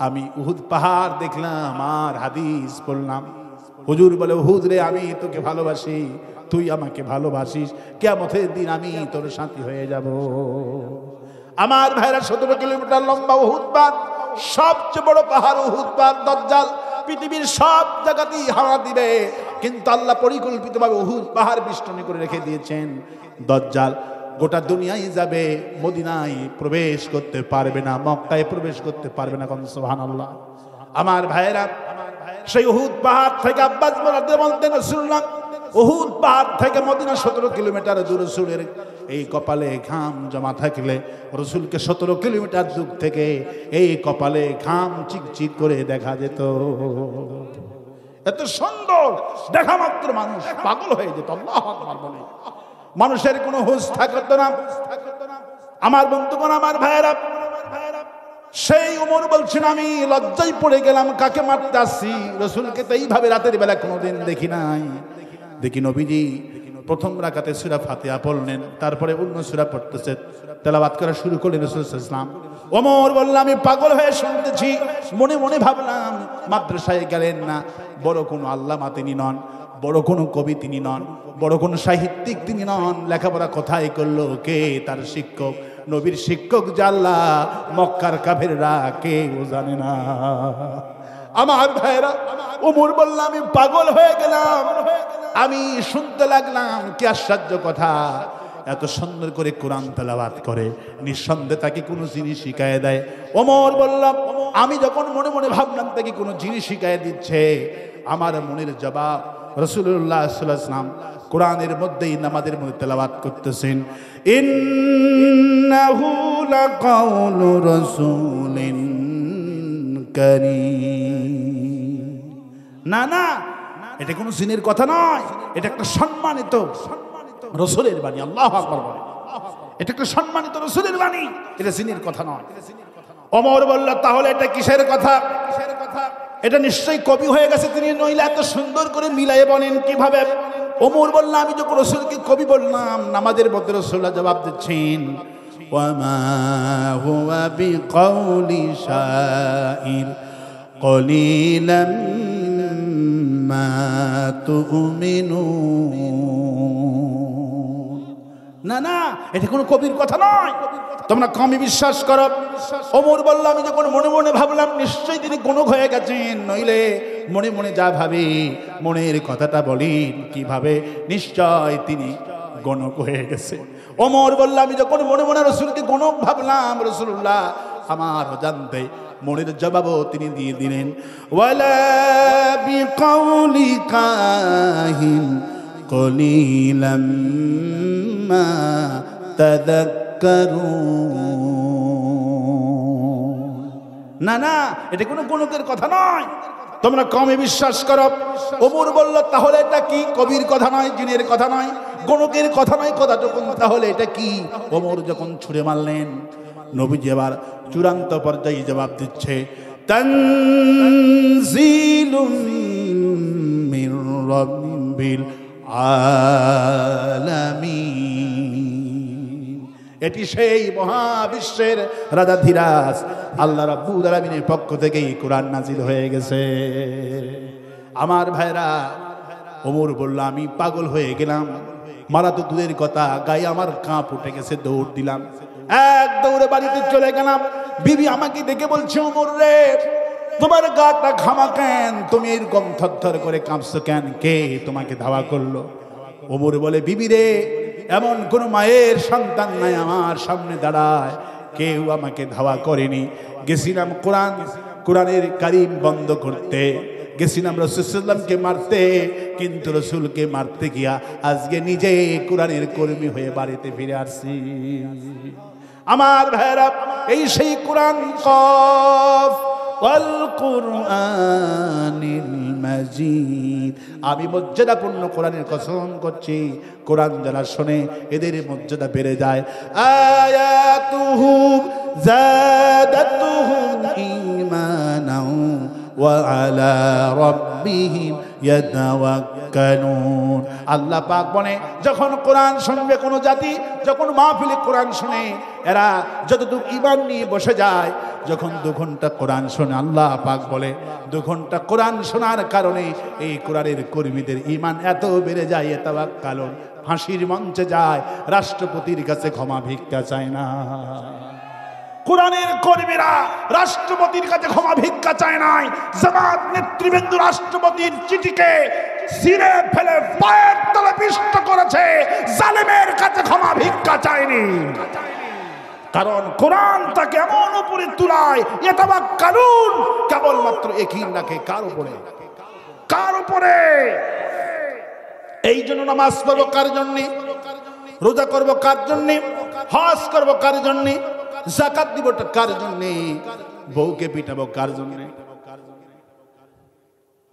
আমি উহুদ পাহাড় দেখলাম আর হাদিস পড়লাম। হুজুর বলে উহুদ রে আমি তোকে ভালোবাসি, তুই আমাকে ভালোবাসিস, কিয়ামতের দিন আমি তোর সাথী হয়ে যাব। আমার ভাইরা 17 কিলোমিটার লম্বা উহুদ পাহাড়, সবচেয়ে বড় পাহাড় উহুদ পাহাড়। দাজ্জাল পৃথিবীর সব জায়গাতেই হামলা দিবে, কিন্তু আল্লাহ পরিকল্পিতভাবে উহুদ পাহাড় বেষ্টনী করে রেখে দিয়েছেন। দাজ্জাল গোটা দুনিয়ায় যাবে, মদিনায় প্রবেশ করতে পারবে না, মক্কায় প্রবেশ করতে পারবে না। সুবহানাল্লাহ। আমার ভাইরা সেই উহুদ পাহাড় থেকে আব্বাস বলতেন রাসূলুল্লাহ উহুদ পাহাড় থেকে মদিনা 17 কিলোমিটার দূর। রাসূলের এই কপালে ঘাম জমা থাকলে রাসূলকে 17 কিলোমিটার দূর থেকে এই কপালে ঘাম চিকচিক করে দেখা যেত। এত সুন্দর দেখা মাত্র মানুষ পাগল হয়ে যেত। আল্লাহু আকবার বলে মানুষের কোনো হুঁশ থাকতো না। আমার বন্ধুগণ, আমার ভাইয়েরা, সেই ওমর বলছেন আমি লজ্জায় পড়ে গেলাম, কাকে মারতে আসছি? রাসূলকে তো এইভাবে রাতের বেলা কোনোদিন দেখি নাই। দেখি নবীজি প্রথম রাকাতে সূরা ফাতিহা পড়লেন, তারপরে অন্য সূরা পড়তেছে, তেলাওয়াত করা শুরু করলেন রাসূল সাল্লাল্লাহু আলাইহি ওয়াসাল্লাম। ওমর বলল আমি পাগল হয়ে শুনতেছি, মনে মনে ভাবলাম মাদ্রাসায় গেলেন না, বড় কোনো আল্লামা তিনি নন, বড় কোনো কবি তিনি নন, বড় কোনো সাহিত্যিক তিনি নন। লেখাপড়া কোথায় করলো? কে তার শিক্ষক? নবীর শিক্ষক জাল্লা, মক্কার কাফেররা কেউ জানে না। আমার ভাইরা, ওমর বলল আমি পাগল হয়ে গেলাম। আমি শুনতে লাগলাম কি আশ্চর্য কথা, এত সুন্দর করে কোরআন তেলাওয়াত করে, নিঃসন্দেহে তাকে কোনো জিনিস শিখায় দেয়। ওমর বললাম আমি যখন মনে মনে ভাবলাম তাকে কোনো জিনিস শিখায় দিচ্ছে, আমার মনের জবাব রাসূলুল্লাহ সাল্লাল্লাহু আলাইহি ওয়াসাল্লাম কোরআনের মধ্যেই নামাজের মধ্যে তেলাওয়াত করতেছেন, ইন্নাহু লাকাউলু রাসূলিন কারীম। না না, এটা কোনো জিনের কথা নয়, এটা একটা সম্মানিত রাসূলের বাণী। আল্লাহু আকবার বলে, এটা একটা সম্মানিত রাসূলের বাণী, এটা জিনের কথা নয়। ওমর বলল তাহলে এটা কিসের কথা? এটা নিশ্চয়ই কবি হয়ে গেছে তিনি, নইলে এত সুন্দর করে মিলায়ে বলেন কিভাবে? ওমর বলল আমি যখন রাসূলকে কবি বললাম, নামাজের মধ্যে রাসূলুল্লাহ জবাব দিচ্ছেন ওয়ামা হুয়া বিকাউলি শাইর কলিলাম মা তুমিনুন। না না, এটা কোনো কবির কথা নয়, তোমরা কমই বিশ্বাস করো। ওমর বলল আমি যখন মনে মনে ভাবলাম নিশ্চয়ই তিনি গণক হয়ে গেছেন, নইলে মনে মনে যা ভাবে মনের কথাটা বলেন কিভাবে, নিশ্চয় তিনি গণক হয়ে গেছে। ওমর বলল আমি যখন মনে মনে রাসূলকে গণক ভাবলাম, রাসূলুল্লাহ আমার জানতে মনের জবাবও তিনি দিয়ে দিলেন, ওয়ালা বিকাউলি কাহিন কলিলাম মা তাযাক্কারুন। না না, এটা কোনো গণকের কথা নয়, তোমরা কমে বিশ্বাস করো। ওমর বলল তাহলে এটা কি? কবির কথা নয়, জিনের কথা নয়, গণকের কথা নয়, কথা যখন তাহলে এটা কি? ওমর যখন ছুঁড়ে মারলেন, নবীজি এবার চূড়ান্ত পর্যায়ে জবাব দিচ্ছে, তানজিলুম মির রাব্বিল আলামিন। এটি সেই মহাবিশ্বের রাজাধিরাজ আল্লাহ রাব্বুল আলামিনের পক্ষ থেকেই কোরআন নাজিল হয়ে গেছে। আমার ভাইরা, ওমর বলল আমি পাগল হয়ে গেলাম, মারা তো দূরের কথা, গায়ে আমার কাঁপ উঠে গেছে, দৌড় দিলাম, এক দৌড়ে বাড়িতে চলে গেলাম। বিবি আমাকে দেখে বলছে, ওমর রে তোমার গাটা ঘামা কেন, তুমি এরকম থরথর করে কাঁপছো কেন, কে তোমাকে ধাওয়া করলো? ওমর বলে, বিবি রে এমন কোন মায়ের সন্তান নাই আমার সামনে দাঁড়ায়, কেউ আমাকে ধাওয়া করেনি। গেছিলাম কোরআনের কারিম বন্ধ করতে, গেছিলাম রাসূলুল্লাহকে মারতে, কিন্তু রসুলকে মারতে গিয়া আজকে নিজে কোরআনের কর্মী হয়ে বাড়িতে ফিরে আসছি। আমার ভাইরা, এই সেই কোরআন কফ ওয়াল কুরআনিল মাজিদ। আমি মর্যাদাপূর্ণ কোরআনের কসম করছি, কোরআন যারা শোনে এদের মর্যাদা বেড়ে যায়। আয়াতুহু যাদাতুহুম ঈমানাও ওয়া আলা রাব্বিহিম ইয়াতাওয়াক্কালুন। আল্লাহ পাক বলে, যখন কোরআন শুনবে কোনো জাতি, যখন মাহফিলে কোরআন শুনে, এরা যতটুকু ঈমান নিয়ে বসে যায়, যখন 2 ঘন্টা কোরআন শোনে, আল্লাহ পাক বলে 2 ঘন্টা কোরআন শোনার কারণে এই কোরআনের কর্মীদের ঈমান এত বেড়ে যায়, ইয়াতাওয়াক্কালুন, ফাঁসির মঞ্চে যায়, রাষ্ট্রপতির কাছে ক্ষমা ভিক্ষা চায় না। কোরআনের কর্মীরা রাষ্ট্রপতির কাছে ক্ষমা ভিক্ষা চায় নাই। জামাত নেতৃবৃন্দ রাষ্ট্রপতির চিঠিকে ছিঁড়ে ফেলে পায়ের তলে পিষ্ট করেছে, জালেমের কাছে ক্ষমা ভিক্ষা চায়নি। কারণ কোরআন তাকে এমন উপরে তুলায়, ইয়াতাওয়াক্কালুন, কেবলমাত্র একই রাখে কার উপরে? কার উপরে? এই জন্য নামাজ পড়বো কার জন্যে? রোজা করবো কার জন্যে? হজ করবো কার জন্যে? যাকাত দিব কার জন্যে? বউকে পিটাবো কার জন্যে?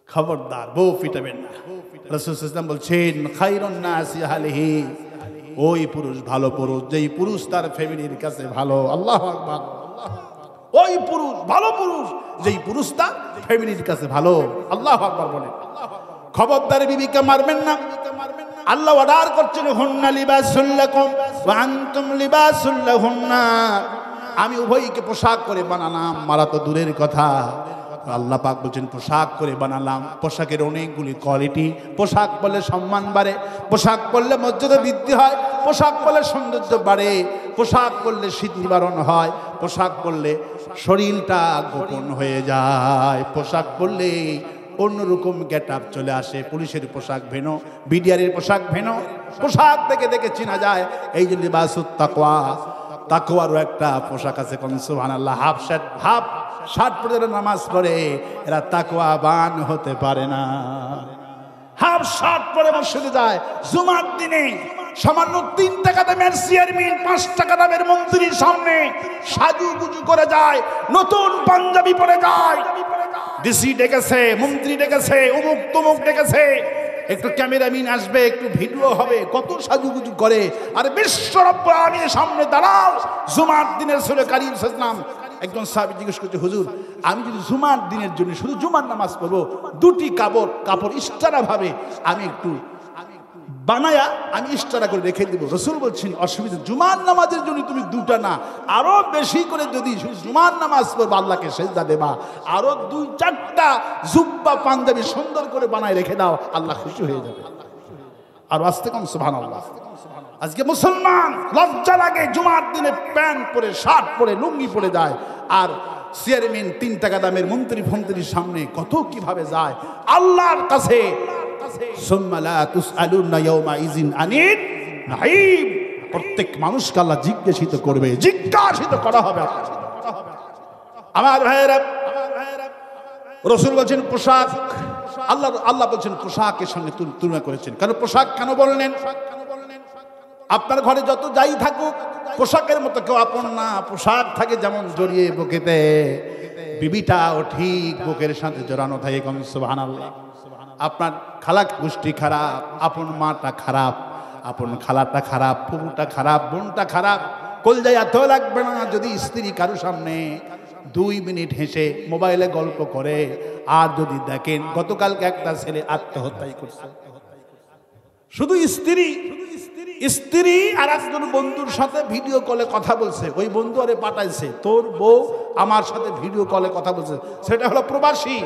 খবরদার, বউ পিটাবেন না। রাসূল সাল্লাল্লাহু আলাইহি ওয়াসাল্লাম বলছেন, খায়রুন নাসি আলাইহি, ওই পুরুষ ভালো পুরুষ যেই পুরুষ তার ফ্যামিলির কাছে ভালো। আল্লাহু আকবার। ওই পুরুষ ভালো পুরুষ যেই পুরুষ তার ফ্যামিলির কাছে ভালো। আল্লাহু আকবার বলেন। খবরদার বিবিকে মারবেন না। আল্লাহ অর্ডার করছেন, হুন্না লিবাসুল লাকুম ওয়া আনতুম লিবাসুল লাহুন্না। আমি উভয়কে পোশাক করে বানালাম, মারা তো দূরের কথা। আল্লাহ পাক বলছেন পোশাক করে বানালাম। পোশাকের অনেকগুলি কোয়ালিটি। পোশাক পরলে সম্মান বাড়ে, পোশাক পরলে মর্যাদা বৃদ্ধি হয়, পোশাক পরলে সৌন্দর্য বাড়ে, পোশাক পরলে শীত নিবারণ হয়, পোশাক পরলে শরীরটা গোপন হয়ে যায়, পোশাক পরলে অন্যরকম গেট আপ চলে আসে। পুলিশের পোশাক ভেনো, বিডিআরের পোশাক ভেনো, পোশাক দেখে দেখে চেনা যায়। এই জন্য লিবাসুত তাকওয়া, তাকওয়ারও একটা পোশাক আছে। কোন সুবহানাল্লাহ। হাফ শার্ট পরে নামাজ পড়ে, এরা তাকওয়াবান হতে পারে না। হাফ শার্ট পরে মসজিদে যায়, জুমার দিনে সামান্য 3 টাকা দামের চেয়ারম্যান, 5 টাকা দামের মন্ত্রীর সামনে সাজুগুজু করে যায়, নতুন পাঞ্জাবি পরে যায়। ডিসি ডেকেছে, মন্ত্রী ডেকেছে, অমুক তমুক ডেকেছে, একটু ক্যামেরাম্যান আসবে, একটু ভিডিও হবে, কত সাজুগুজু করে। আর বিশ্ব রব্বুল আলামিনের সামনে দাঁড়াও। জুমার দিনের রাসূল কারীম সাল্লাল্লাহু আলাইহি ওয়াসাল্লাম একজন সাহাবী জিজ্ঞেস করছে, হুজুর আমি যদি জুমার দিনের জন্য শুধু জুমার নামাজ পড়বো, 2টি কাপড় ইস্তারা ভাবে আমি একটু বানায়া আমি ইস্তারা করে রেখে দিব। রাসূল বলছেন অসুবিধা, জুমার নামাজের জন্য তুমি 2টা না, আরো বেশি করে যদি জুমার নামাজ পড়বা, আল্লাহকে সেজদা দেবা, আরো 2-4টা জুব্বা পাঞ্জাবি সুন্দর করে বানায় রেখে দাও, আল্লাহ খুশি হয়ে যাবে। আর আস্তে কম সুবহানাল্লাহ। আজকে মুসলমান লজ্জা লাগে, জুমার দিনে প্যান্ট পরে, শার্ট পরে, লুঙ্গি পরে যায়, আর চেয়ারম্যান 3 টাকা দামের মন্ত্রী ফন্ত্রীর সামনে কত কিভাবে যায়। আল্লাহর কাছে সুম্মা লা তুসআলুনা ইয়াওমা ইযিন আনিন নাঈম, প্রত্যেক মানুষকে আল্লাহ জিজ্ঞাসিত করবে, জিজ্ঞাসিত করা হবে। আমার ভাইয়েরা, রাসূল বলেন পোশাক, আল্লাহ বলেন পোশাকের সঙ্গে তুলনা করেছেন। কারণ পোশাক কেন বললেন? আপনার ঘরে যত যাই থাকুক, পোশাকের মতো কেউ আপন না। পোশাক থাকে যেমন জড়িয়ে বুকেতে, বিবিটাও ঠিক বুকের সাথে জড়ানো থাকে। সুবহানাল্লাহ। আপনার খালা গোষ্ঠী খারাপ, আপন মাটা খারাপ, আপন খালাটা খারাপ, ফুফুটা খারাপ, বোনটা খারাপ, কলজায় এত লাগবে না যদি স্ত্রী কারো সামনে 2 মিনিট হেসে মোবাইলে গল্প করে। আর যদি দেখেন গতকালকে একটা ছেলে আত্মহত্যাই করছে, শুধু স্ত্রী আর একজন বন্ধুর সাথে ভিডিও কলে কথা বলছে, ওই বন্ধু আরে পাঠাইছে তোর বউ আমার সাথে ভিডিও কলে কথা বলছে, সেটা হলো প্রবাসী।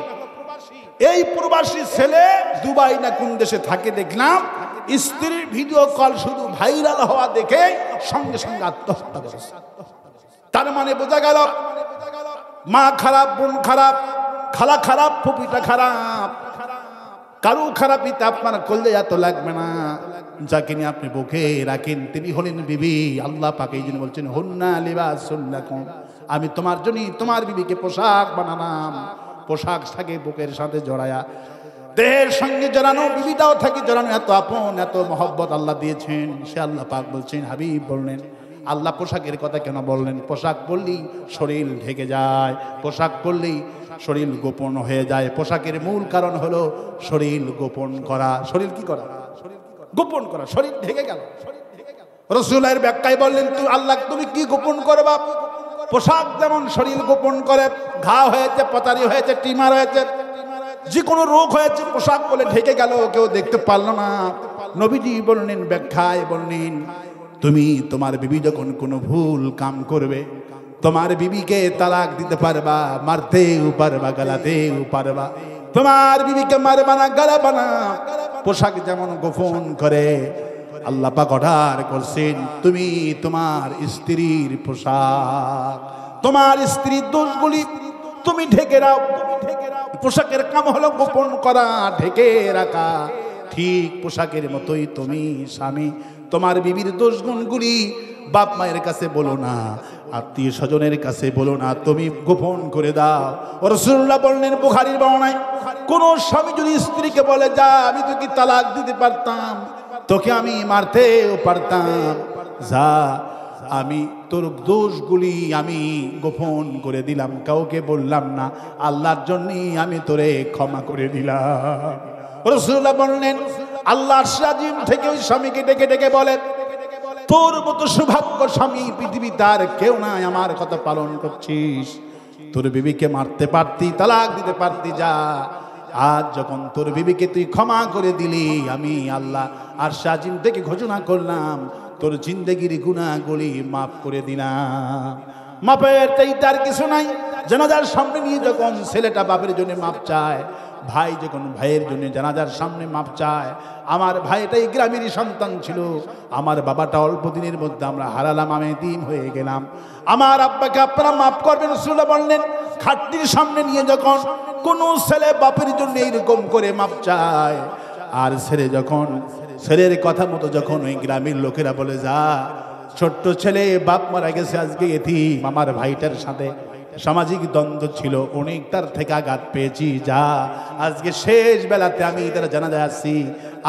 এই প্রবাসী ছেলে দুবাই না কোন দেশে থাকে দেখলাম, স্ত্রীর ভিডিও কল শুধু ভাইরাল হওয়া দেখে সঙ্গে সঙ্গে আত্মহত্যা করেছে। তার মানে বোঝা গেল মা খারাপ, বোন খারাপ, খালা খারাপ, ফুপিটা খারাপ, কারো খারাপিতে আপনার করলে এত লাগবে না। যাকে নিয়ে আপনি বুকে রাখেন তিনি হলেন বিবি। আল্লাহ পাক এই জন্য বলছেন হুন্না লিবাসুন লাকুম, আমি তোমার জন্য তোমার বিবিকে পোশাক বানালাম। পোশাক থাকে বুকের সাথে জড়ায়া, দেহের সঙ্গে জড়ানো, বিবিটাও থাকে জড়ানো। এত আপন, এত মহব্বত আল্লাহ দিয়েছেন। সে আল্লাহ পাক বলছেন, হাবিব বললেন আল্লাহ পোশাকের কথা কেন বললেন? পোশাক পরলেই শরীর ঢেকে যায়, পোশাক পরলেই শরীর গোপন হয়ে যায়। পোশাকের মূল কারণ হলো শরীর গোপন করা। শরীর কি করা? গোপন করা। শরীর ঢেকে গেল। রাসূলের ব্যাখ্যায় বললেন তুই আল্লাহ তুমি কি গোপন করবা? পোশাক যেমন শরীর গোপন করে, ঘা হয়েছে, পতারি হয়েছে, টিমার হয়েছে, যে কোনো রোগ হয়েছে, পোশাক বলে ঢেকে গেল, কেউ দেখতে পারলো না। নবীজি বললেন, ব্যাখ্যায় বললেন তুমি তোমার বিবি যখন কোনো ভুল কাম করবে, তোমার বিবিকে তালাক দিতে পারবা, মারতেও পারবা, গালাতেও পারবা। তোমার বিবিকে মারবা না, গালাবা না। পোশাক যেমন গোপন করে, আল্লাহ পাক অর্ডার করছেন তুমি তোমার স্ত্রীর পোশাক, তোমার স্ত্রীর দোষগুলি তুমি ঢেকে রাখো। পোশাকের কাম হলো গোপন করা, ঢেকে রাখা। ঠিক পোশাকের মতোই তুমি স্বামী তোমার বিবির দোষগুণগুলি বাপ মায়ের কাছে বলো না, আত্মীয় স্বজনের কাছে বলো না, তুমি গোপন করে দাও। রাসূলুল্লাহ বললেন বুখারীর বর্ণনায়, কোন স্বামী যদি স্ত্রীকে বলে যা আমি তোকে তালাক দিতে পারতাম, তোকে আমি মারতেও পারতাম, যা আমি তোর দোষগুলি আমি গোপন করে দিলাম, কাউকে বললাম না, আল্লাহর জন্যই আমি তোরে ক্ষমা করে দিলাম। রাসূলুল্লাহ বললেন আল্লাহর আজিম থেকে ওই স্বামীকে ডেকে ডেকে বলে তোর মতো সৌভাগ্য স্বামী পৃথিবীতে আর কেউ নাই, আমার কথা পালন করছিস। তোর বিবিকে মারতে পারতি, তালাক দিতে পারতি, যা আজ যখন তোর বিবিকে তুই ক্ষমা করে দিলি, আমি আল্লাহ আরশ আজিম থেকে ঘোষণা করলাম তোর জিন্দেগির গুনাহগুলি মাফ করে দিলাম। মাপের চাইতে আর কিছু নাই। জানাজার সামনে নিয়ে যখন ছেলেটা বাপের জন্য মাপ চায়, ভাই যখন ভাইয়ের জন্য জানাজার সামনে মাপ চায়, আমার ভাইটাই গ্রামেরই সন্তান ছিল, আমার বাবাটা অল্প দিনের মধ্যে আমরা হারালাম, আমি এতিম হয়ে গেলাম, আমার আব্বাকে আপনারা মাফ করবেন। রাসূলুল্লাহ বললেন খাটটির সামনে নিয়ে যখন কোন ছেলে বাপের জন্য এইরকম করে মাপ চায়, আর ছেলে যখন ছেলের কথা মতো যখন ওই গ্রামের লোকেরা বলে যা ছোট্ট ছেলে বাপ মারা গেছে, আজকে এতিম, আমার ভাইটার সাথে সামাজিক দ্বন্দ্ব ছিল, অনেক তার থেকে আঘাত পেয়েছি, যা আজকে শেষ বেলাতে আমি তার জানাজায় আসছি,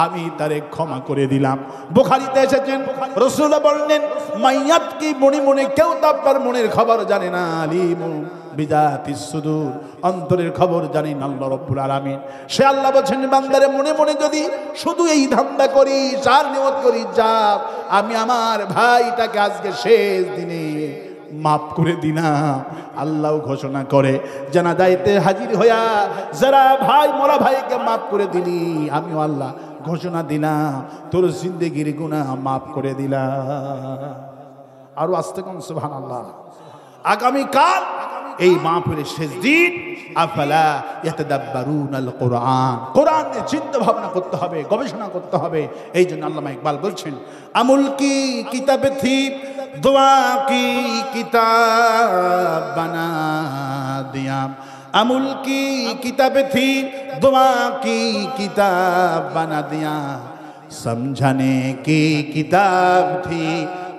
আমি তারে ক্ষমা করে দিলাম। বুখারীতে এসেছেন রাসূলুল্লাহ বললেন মাইয়াত কি মনে মনে কেউ তো আপনার মনের খবর জানে না, আলিমু বিজাতিস সুদূর, অন্তরের খবর জানেন আল্লাহ রাব্বুল আলামিন। সে আল্লাহ বলছেন বান্দারে মনে মনে যদি শুধু এই ধান্দা করি, চার নিয়ত করি, যা আমি আমার ভাইটাকে আজকে শেষ দিনে মাফ করে দিলাম। আল্লাহ ঘোষণা করে জানাজাতে হাজির হইয়া যারা ভাই মরা ভাইকে মাফ করে দিলি, আমিও আল্লাহ ঘোষণা দিলাম তোর জিন্দেগির গুনাহ মাফ করে দিলাম। আরো আস্তে কোন সুবহানাল্লাহ। আগামীকাল এই মাহফিলের শেষ দিন, আফালা ইয়াতাদাব্বারুনাল কুরআন, কোরআন নিয়ে চিন্তা ভাবনা করতে হবে, গবেষণা করতে হবে। এই জন্য আল্লামা ইকবাল বলছেন আমুল কি কিতাবে থি दुआ की किताब बना दिया, अमुल की किताब थी दुआ की किताब बना दिया, समझाने की किताब थी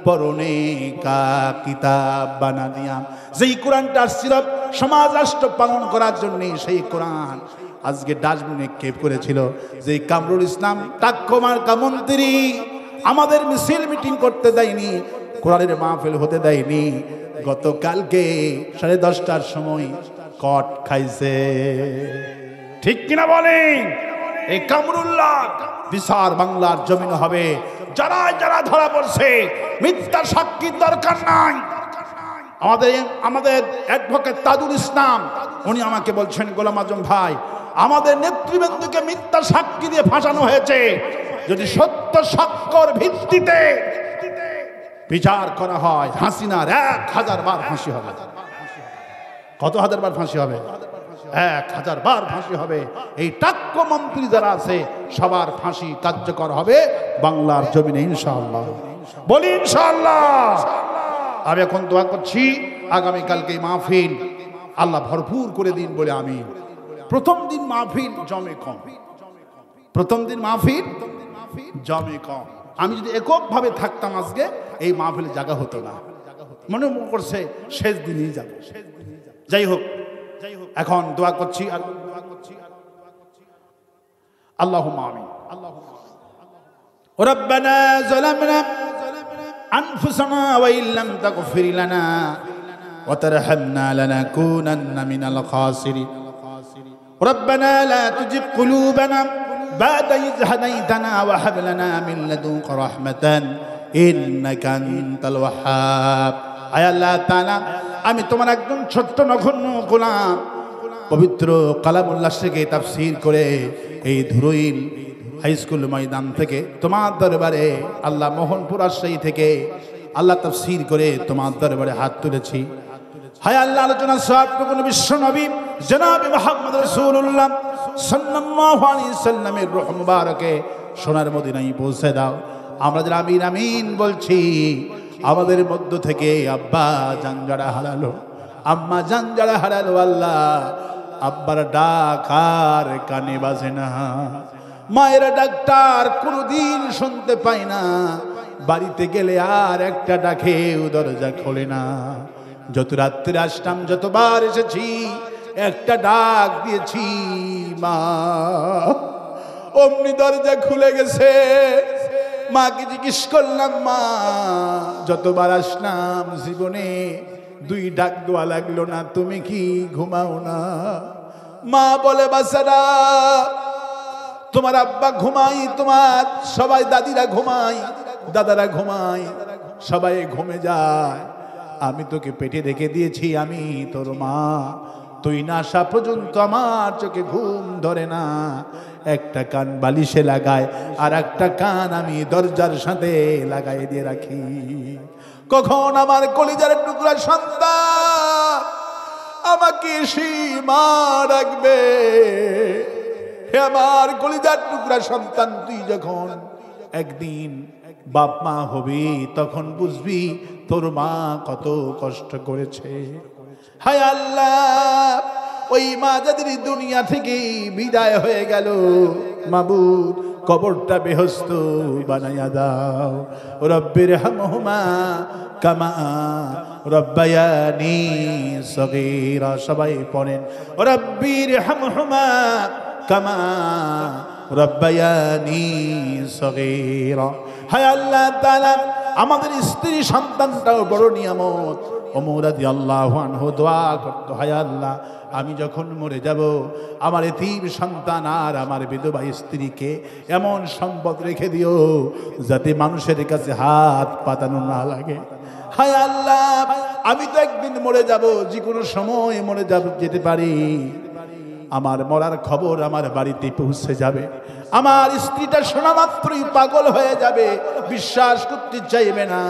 पढ़ने का किताब बना दिया। যেই কোরআনটা ছিল সমাজ রাষ্ট্র পালন করার জন্য, সেই কোরআন আজকে ডাস্টবিনে কেপ করেছিল। যে কামরুল ইসলাম টাক্কমার্কা মন্ত্রী আমাদের মিছিল মিটিং করতে দেয়নি, কোরআনের মাহফিল হতে দেয়নি, গতকালকে 10:30টার সময় কট খাইছে। ঠিক কিনা বলেন? এই কামরুল্লাহ বিচার বাংলার জমিন হবে। যারা যারা ধরা পড়ছে মিথ্যা সাক্ষীর দরকার নাই। আমাদের অ্যাডভোকেট তাজুল ইসলাম উনি আমাকে বলছেন, গোলাম আজম ভাই, আমাদের নেতৃবৃন্দকে মিথ্যা সাক্ষী দিয়ে ফাঁসানো হয়েছে। যদি সত্য সাক্ষ্যর ভিত্তিতে বিচার করা হয়, হাসিনার 1000 বার ফাঁসি হবে। কত হাজার বার ফাঁসি হবে? 1000 বার ফাঁসি হবে। এই টাক্য মন্ত্রী যারা আছে সবার ফাঁসি কার্যকর হবে বাংলার জমিনে ইনশাআল্লাহ। বলি ইনশাআল্লাহ। আমি এখন দোয়া করছি আগামীকালকে মাহফিল আল্লাহ ভরপুর করে দিন বলে আমি। প্রথম দিন মাহফিল জমে কম, প্রথম দিন মাহফিল জমে কম। আমি যদি এককভাবে থাকতাম আজকে এই মাহফিলে জায়গা হতো না। মনে করছে শেষ দিনই যাব। যাই হোক, এখন দোয়া করছি। আল্লাহুম্মা আমিন। রব্বানা যালামনা আনফুসানা ওয়া ইল্লাম তাগফির লানা ওয়া তারহামনা লানাকুনান্না মিনাল খাসিরিন। রব্বানা লা তুজিগ কুলুবানা বা'দা ইয হাদাইতানা ওয়া হাব লানা মিন লাদুনকা রাহমাতান ইন্নাকা আনতাল ওয়াহ্হাব। আয় আল্লাহ তাআলা, আমি তোমার একজন ছোট্ট নগণ্য গোলাম, পবিত্র কালামুল্লাহ থেকে তাফসীর করে এই ধুরইল হাই স্কুল ময়দান থেকে তোমার দরবারে আল্লাহ মোহনপুর রাজশাহী থেকে আল্লাহ তাফসীর করে তোমার দরবারে হাত তুলেছি। হায় আল্লাহ, আলোচনা সওয়াবটুকু বিশ্ব নবী জনাবে মুহাম্মদ রাসূলুল্লাহ সাল্লাল্লাহু আলাইহি সাল্লামের রূহ মুবারকে সোনার মদিনায় পৌঁছে দাও। আমরা যারা আমিন আমিন বলছি, আমাদের মধ্য থেকে আব্বা জান যারা হারালো, আম্মা জান যারা হারালো, আল্লাহ আব্বার ডাক আর কানে বাজে না, মায়ের ডাকটার কোনোদিন শুনতে পাই না, বাড়িতে গেলে আর একটা ডাকেও দরজা খোলে না। যত রাত্রে আসতাম, যতবার এসেছি একটা ডাক দিয়েছি মা, অমনি দরজা খুলে গেছে। মাকে জিজ্ঞেস করলাম, মা যতবার আসলাম জীবনে 2 ডাক দেওয়া লাগলো না, তুমি কি ঘুমাও না? মা বলে, বাচ্চারা তোমার আব্বা ঘুমাই, তোমার সবাই দাদিরা ঘুমাই, দাদারা ঘুমাই, সবাই ঘুমে যায়, আমি তোকে পেটে রেখে দিয়েছি, আমি তোর মা, তুই না আসা পর্যন্ত আমার চোখে ঘুম ধরে না। একটা কান বালিশে লাগায় আর একটা কান আমি দরজার সাথে লাগাই দিয়ে রাখি। কখন আমার কলিজার টুকরা সন্তান আমাকে মা রাখবে? হে আমার কলিজার টুকরা সন্তান, তুই যখন একদিন বাপ মা হবি তখন বুঝবি তোর মা কত কষ্ট করেছে। হায় আল্লাহ, ওই মা যাদের দুনিয়া থেকে বিদায় হয়ে গেল, মাবুদ কবরটা বেহস্ত বানাইয়া দাও। রব্বির হামহুমা কামা রব্বায়ানি সগীরা। সবাই পড়েন, রব্বির হামহুমা কামা রব্বায়ানি সগীরা। হায় আল্লাহ তাআলা, আমাদের স্ত্রী সন্তানটাও বড় নিয়ামত। ওমর রাদিয়াল্লাহু আনহু দোয়া করত, হায় আল্লাহ আমি যখন মরে যাব আমার এতিম সন্তান আর আমার বিধবা স্ত্রীকে এমন সম্পদ রেখে দিও যাতে মানুষের কাছে হাত পাতানো না লাগে। হায় আল্লাহ, আমি তো একদিন মরে যাব, যে কোনো সময় মরে যেতে পারি, আমার মরার খবর আমার বাড়িতে পৌঁছে যাবে, আমার স্ত্রীটা শোনা মাত্রই পাগল হয়ে যাবে, বিশ্বাস করতে চাইবে না।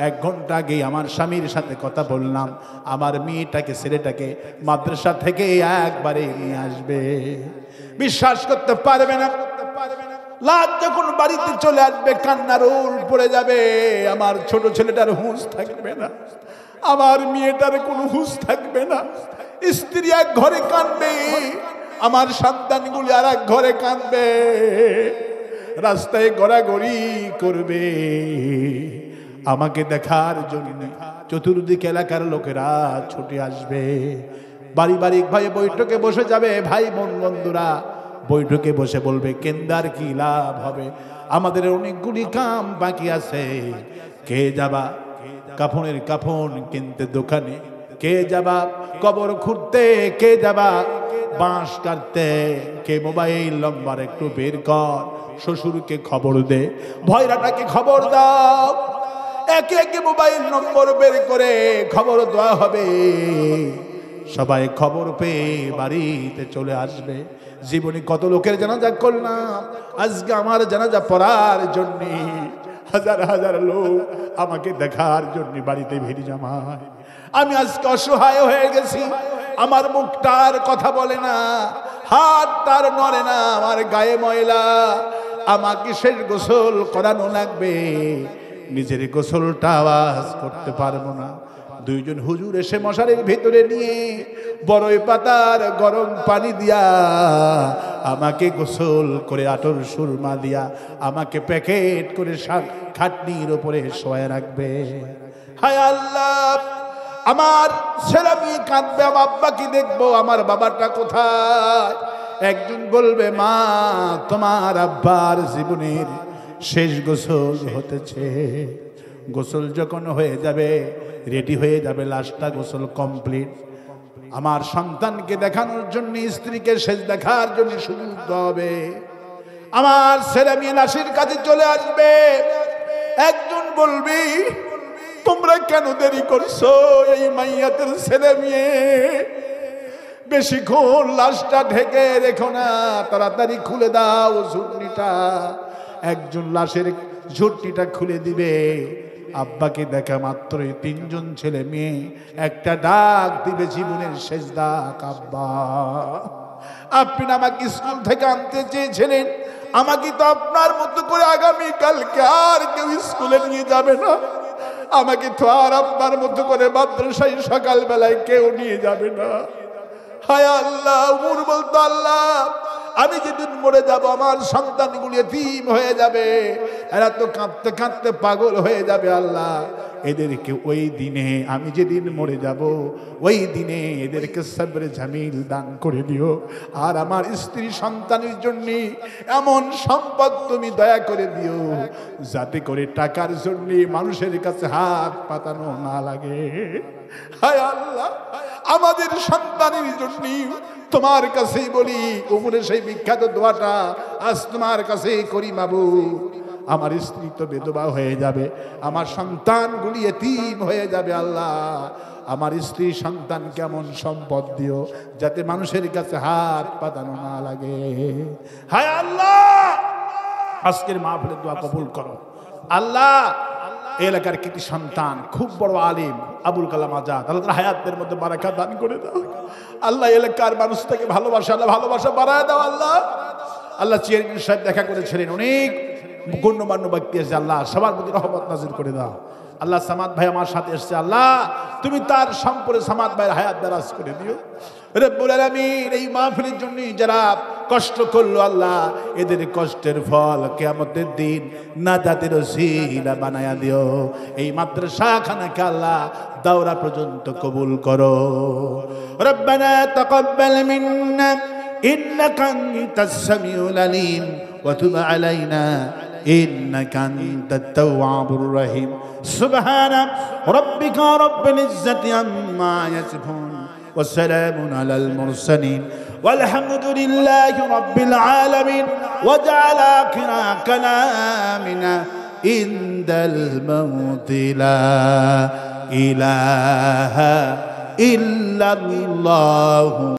1 ঘন্টা আগে আমার স্বামীর সাথে কথা বললাম, আমার মেয়েটাকে ছেলেটাকে মাদ্রাসা থেকে একবারে নিয়ে আসবে, বিশ্বাস করতে পারবে না। লাজ যখন বাড়িতে চলে আসবে কান্নার রোল পড়ে যাবে, আমার ছোট ছেলেটার হুঁশ থাকবে না, আমার মেয়েটার কোনো হুঁশ থাকবে না। স্ত্রী এক ঘরে কাঁদবে, আমার সন্তানগুলি আর এক ঘরে কাঁদবে, রাস্তায় গড়াগড়ি করবে আমাকে দেখার জন্য। চতুর্দিকে এলাকার লোকেরা ছুটে আসবে, পারিবারিক ভাই বৈঠকে বসে যাবে, ভাই বোন বন্ধুরা বৈঠকে বসে বলবে কেন্দার কি লাভ হবে, আমাদের অনেকগুলি কাম বাকি আছে। কে যাবা কাফনের কাফন কিনতে দোকানে, কে যাবা কবর খুঁড়তে, কে যাবা বাঁশ কাটতে, কে মোবাইল নম্বর একটু বের কর, শ্বশুরকে খবর দে, ভয়রাটাকে খবর দাও। একে একে মোবাইল নম্বর বের করে খবর দেওয়া হবে। সবাই খবর পেয়ে বাড়িতে চলে আসবে। জীবনে কত লোকের জানাজা করলাম, আজকে আমার জানাজা পড়ার জন্য হাজার হাজার লোক আমাকে দেখার জন্য বাড়িতে ভিড় জমায়। আমি আজকে অসহায় হয়ে গেছি। আমার মুখটার কথা বলে না, হাতটার নড়ে না, আমার গায়ে ময়লা, আমাকে শেষ গোসল করানো লাগবে। নিজের গোসলটা আওয়াজ করতে পারবো না। দুইজন হুজুর এসে মশারির ভিতরে নিয়ে বড়ই পাতার গরম পানি দিয়া আমাকে গোসল করে আতর সুরমা দিয়া আমাকে প্যাকেট করে খাটনির উপরে শোয়া রাখবে। হায় আল্লাহ, আমার ছেলে মেয়ে কাঁদবে, আমার আব্বাকে দেখবো, আমার বাবাটা কোথায়? একজন বলবে, মা তোমার আব্বার জীবনের শেষ গোসল হতেছে। গোসল যখন হয়ে যাবে, রেডি হয়ে যাবে, লাশটা গোসল কমপ্লিট, আমার সন্তানকে দেখানোর জন্য, স্ত্রীকে শেষ দেখার জন্য সুযোগ হবে। আমার ছেলে মেয়ে লাশের কাছে চলে আসবে। একজন বলবি, তোমরা কেন দেরি করছো? এই মাইয়াতের ছেলে মেয়ে বেশিক্ষণ লাশটা ঢেকে রেখো না, তাড়াতাড়ি খুলে দাও ঝুটনিটা। একজন লাশের ঝুটনিটা খুলে দিবে। আব্বাকে দেখা মাত্রই তিনজন ছেলে মেয়ে একটা ডাক দিবে, জীবনের শেষ ডাক। আব্বা, আপনি আমাকে স্কুল থেকে আনতে চেয়েছিলেন, আমাকে তো আপনার মতো করে আগামী কালকে আর কেউ স্কুলে নিয়ে যাবে না, আমাকে তো আর আপনার মতো করে মাদ্রাসায় সকালবেলায় কেউ নিয়ে যাবে না। হায় আল্লাহ, উমর বলতো, আল্লাহ আমি যেদিন মরে যাব আমার সন্তানগুলি এতিম হয়ে যাবে, এরা তো কাঁদতে কাঁদতে পাগল হয়ে যাবে। আল্লাহ এদেরকে ওই দিনে, আমি যেদিন মরে যাব ওই দিনে এদেরকে সবরে জামিল দান করে দিও। আর আমার স্ত্রী সন্তানের জন্য এমন সম্পদ তুমি দয়া করে দিও যাতে করে টাকার জন্য মানুষের কাছে হাত পাতানো না লাগে। হায় আল্লাহ, আমাদের সন্তানের জন্য তোমার কাছেই বলি, উমরের সেই বিখ্যাত দোয়াটা আজ তোমার কাছেই করি। মাবুদ, আমার স্ত্রী তো বিধবা হয়ে যাবে, আমার সন্তানগুলি এতিম হয়ে যাবে। আল্লাহ আমার স্ত্রী সন্তান কেমন সম্পদ দিও যাতে মানুষের কাছে হাত পাতানো না লাগে। হায় আল্লাহ, আজকের মাহফিলের দোয়া কবুল করো। আল্লাহ এলাকার কৃতি সন্তান খুব বড় আলিম আবুল কালাম আজাদ, আল্লাহ তার হায়াতের মধ্যে বারাকা দান করে দাও। আল্লাহ এলাকার মানুষ থেকে ভালোবাসা বাড়ায় দাও। আল্লাহ আল্লাহ চেয়ারম্যান সাহেব দেখা করেছিলেন, অনেক গণ্যমান্য ব্যক্তি এসেছে, আল্লাহ সবার প্রতি রহমত নাজির করে দাও। আল্লাহ সামাদ ভাই আমার সাথে এসছে, আল্লাহ তুমি তার সম্পর্কে সামাদ ভাইয়ের হায়াত দারাজ করে দিও। রব্বুল আলামিন এই মাহফিলের জন্য যারা কষ্ট করলো, আল্লাহ এদের কষ্টের ফল কিয়ামতের দিন নাজাতের ওসিলা বানায়া দিও। এই মাদ্রাসা খানাকে আল্লাহ দাওরা পর্যন্ত কবুল করো। রব্বানা তাকাব্বাল মিন্না ইন্নাকা আনতাস সামিউল আলিম ওয়া তুব আলাইনা إنك أنت التواب الرحيم سبحان ربك رب العزة عما يصفون وسلام على المرسلين والحمد لله رب العالمين وجعل آخر كلامنا عند الموت لا إله إلا الله